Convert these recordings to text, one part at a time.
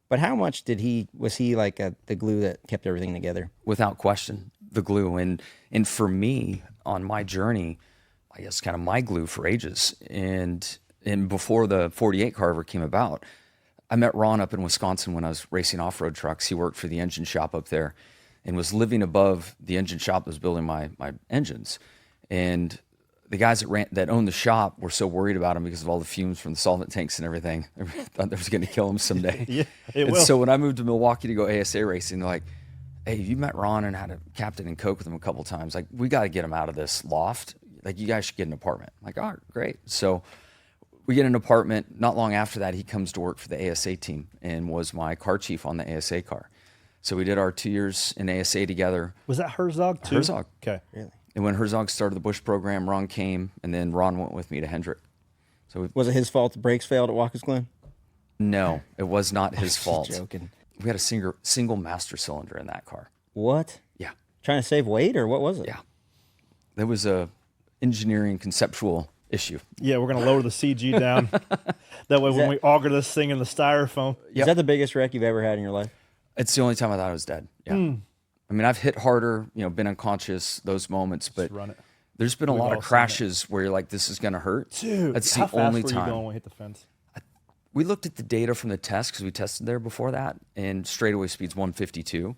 But how much was he like the glue that kept everything together? Without question, the glue. And for me, on my journey, I guess kind of my glue for ages. And before the 48 car ever came about, I met Ron up in Wisconsin when I was racing off-road trucks. He worked for the engine shop up there and was living above the engine shop that was building my engines. And the guys that owned the shop were so worried about him because of all the fumes from the solvent tanks and everything. They thought that was going to kill him someday. Yeah, it will. So when I moved to Milwaukee to go ASA racing, they're like, hey, you met Ron and had a captain and coke with him a couple times. Like, we got to get him out of this loft. Like, you guys should get an apartment. I'm like, all right, great. So we get an apartment. Not long after that, he comes to work for the ASA team and was my car chief on the ASA car. So we did our 2 years in ASA together. Was that Herzog too? Herzog. Okay. Really? And when Herzog started the Bush program, Ron came, and then Ron went with me to Hendrick. So Was it his fault the brakes failed at Watkins Glen? no, it was not his fault. Joking. We had a single master cylinder in that car. What? Yeah, Trying to save weight, or what was it? yeah. There was a engineering conceptual issue. Yeah, we're gonna lower the CG down. That way, when we auger this thing in the styrofoam, Is that the biggest wreck you've ever had in your life? It's the only time I thought I was dead. Yeah. I mean, I've hit harder, been unconscious, those moments, but run it. there's been a lot all of seen that. crashes where you're like, this is going to hurt. Dude, That's how the fast only were you time. going when we hit the fence? We looked at the data from the test because we tested there before that, and straightaway speed's 152.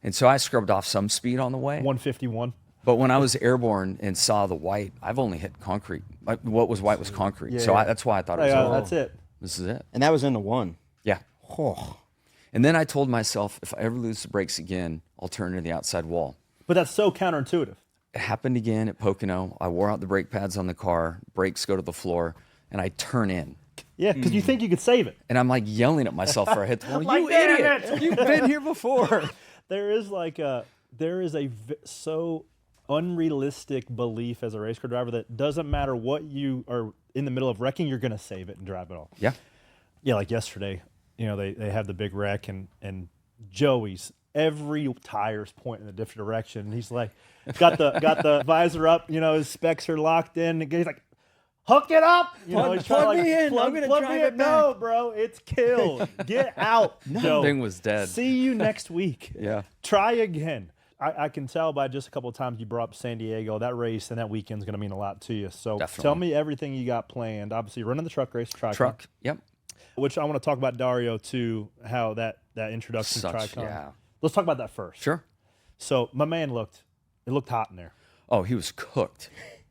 And so I scrubbed off some speed on the way. 151. But when I was airborne and saw the white, I've only hit concrete. Like, what was white was concrete. Yeah. So that's why I thought it was over. That's it. This is it. And that was in the one. Yeah. Oh. And then I told myself, if I ever lose the brakes again, I'll turn to the outside wall. But that's so counterintuitive. It happened again at Pocono. I wore out the brake pads on the car, brakes go to the floor, and I turn in. Yeah, because you think you could save it. And I'm like yelling at myself for I hit the wall. Like, You damn idiot! You've been here before. There is so unrealistic belief as a race car driver that doesn't matter what you are in the middle of wrecking, you're gonna save it and drive it off. Yeah. Yeah, like yesterday, they have the big wreck and Joey's every tire's pointing in a different direction. And he's like, got the visor up, his specs are locked in. And he's like, hook it up. He's trying to plug me in. I'm gonna plug drive me it in. No, bro, it's killed. Get out. Joe. Thing was dead. See you next week. Yeah. Try again. I can tell by just a couple of times you brought up San Diego, that race and that weekend's going to mean a lot to you. So Definitely. Tell me everything you got planned. Obviously, you're running the truck race, Tricon, Truck. Yep. which I want to talk about Dario too, how that introduction to Such, Tricon. yeah. Let's talk about that first. Sure. So my man looked hot in there. Oh, he was cooked.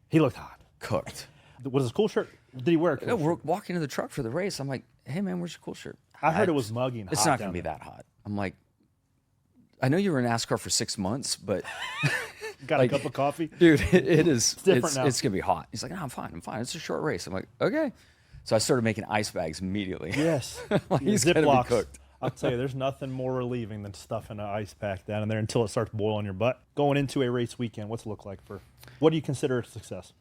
He looked hot. Cooked. Was his cool shirt? Did he wear a cool No, shirt? we're walking to the truck for the race. I'm like, hey, man, where's your cool shirt? I heard it was mugging It's hot not going down to be there. that hot. I'm like, I know you were in NASCAR for 6 months, but Got a cup of coffee. dude, it is. It's different now. It's gonna be hot. He's like, no, I'm fine. It's a short race. I'm like, okay. So I started making ice bags immediately. Yes. Like, he's gonna be Ziplocs. cooked. I'll tell you, there's nothing more relieving than stuffing an ice pack down in there until it starts boiling your butt. Going into a race weekend, what's it look like what do you consider a success?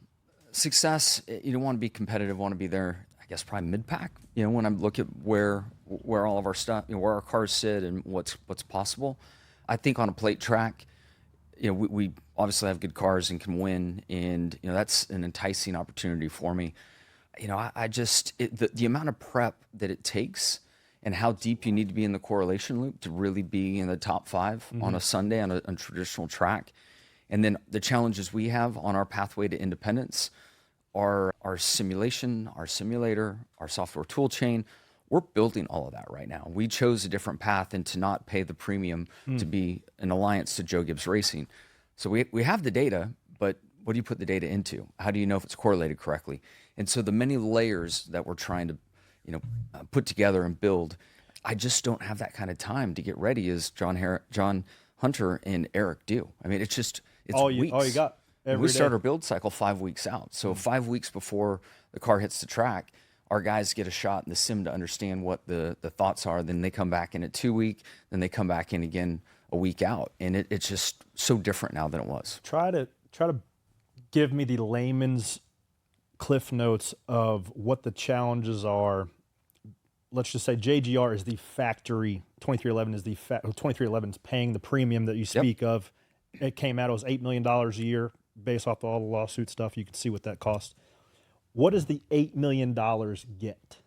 Success. You don't want to be competitive. Want to be there. I guess probably mid pack. When I look at where all of our stuff, where our cars sit and what's possible. I think on a plate track, we obviously have good cars and can win, and that's an enticing opportunity for me. I just the amount of prep that it takes and how deep you need to be in the correlation loop to really be in the top 5 on a Sunday on a traditional track, and then the challenges we have on our pathway to independence, our simulation, our simulator, our software tool chain. We're building all of that right now. We chose a different path and to not pay the premium to be an alliance to Joe Gibbs Racing. So we have the data, but what do you put the data into? How do you know if it's correlated correctly? And so the many layers that we're trying to, put together and build, I just don't have that kind of time to get ready as John Hunter and Eric do. I mean, it's All weeks. you got. Every We day. start our build cycle 5 weeks out. So 5 weeks before the car hits the track, our guys get a shot in the sim to understand what the thoughts are. Then they come back in at 2 weeks. Then they come back in again a week out. And it's just so different now than it was. Try to give me the layman's cliff notes of what the challenges are. Let's just say JGR is the factory. 2311 is 2311 is paying the premium that you speak of. It came out, it was $8 million a year based off all the lawsuit stuff. You can see what that cost. What does the $8 million get?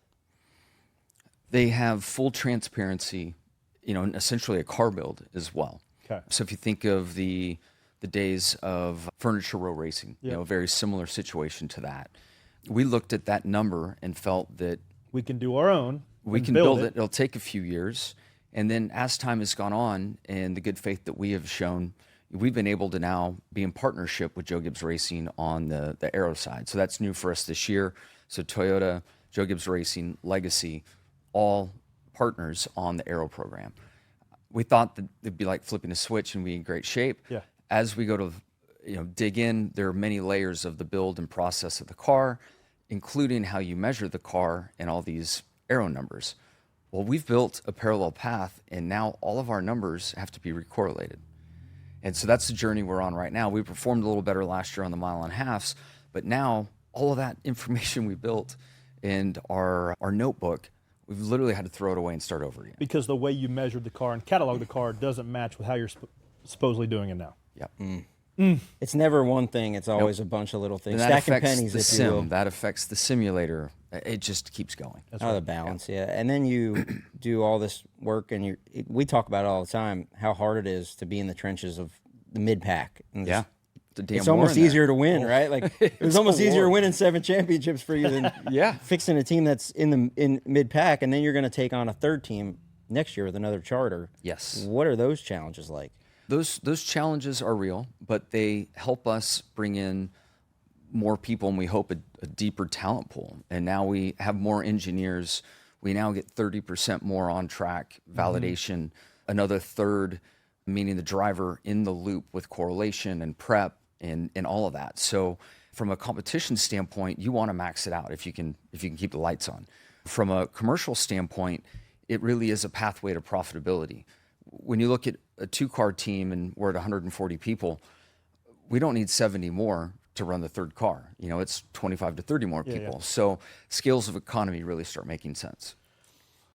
They have full transparency, and essentially a car build as well. Okay. So if you think of the days of furniture row racing, Yeah. a very similar situation to that. We looked at that number and felt that We can do our own. we and can build it. It'll take a few years. And then as time has gone on and the good faith that we have shown, we've been able to now be in partnership with Joe Gibbs Racing on the aero side. So that's new for us this year. So Toyota, Joe Gibbs Racing, Legacy, all partners on the aero program. We thought that it'd be like flipping a switch and be in great shape. Yeah. As we go to dig in, there are many layers of the build and process of the car, including how you measure the car and all these aero numbers. Well, we've built a parallel path, and now all of our numbers have to be recorrelated. And so that's the journey we're on right now. We performed a little better last year on the mile and halves, but now all of that information we built in our notebook, we've literally had to throw it away and start over again. Because the way you measured the car and cataloged the car doesn't match with how you're supposedly doing it now. Yep. It's never one thing. It's always a bunch of little things. And that Stacking affects pennies, the if you will. sim. That affects the simulator. It just keeps going. The balance, yeah. And then you do all this work, and we talk about it all the time, how hard it is to be in the trenches of the mid-pack. And Yeah. it's almost easier to win, right? Like it was almost easier winning 7 championships for you than fixing a team that's in mid-pack, and then you're going to take on a third team next year with another charter. Yes. What are those challenges like? Those challenges are real, but they help us bring in more people, and we hope a deeper talent pool. And now we have more engineers. We now get 30% more on track validation, another third, meaning the driver in the loop with correlation and prep and all of that. So from a competition standpoint, you want to max it out if you can keep the lights on. From a commercial standpoint, it really is a pathway to profitability. When you look at a 2-car team and we're at 140 people, we don't need 70 more to run the third car. It's 25 to 30 more people. Yeah. So scales of economy really start making sense.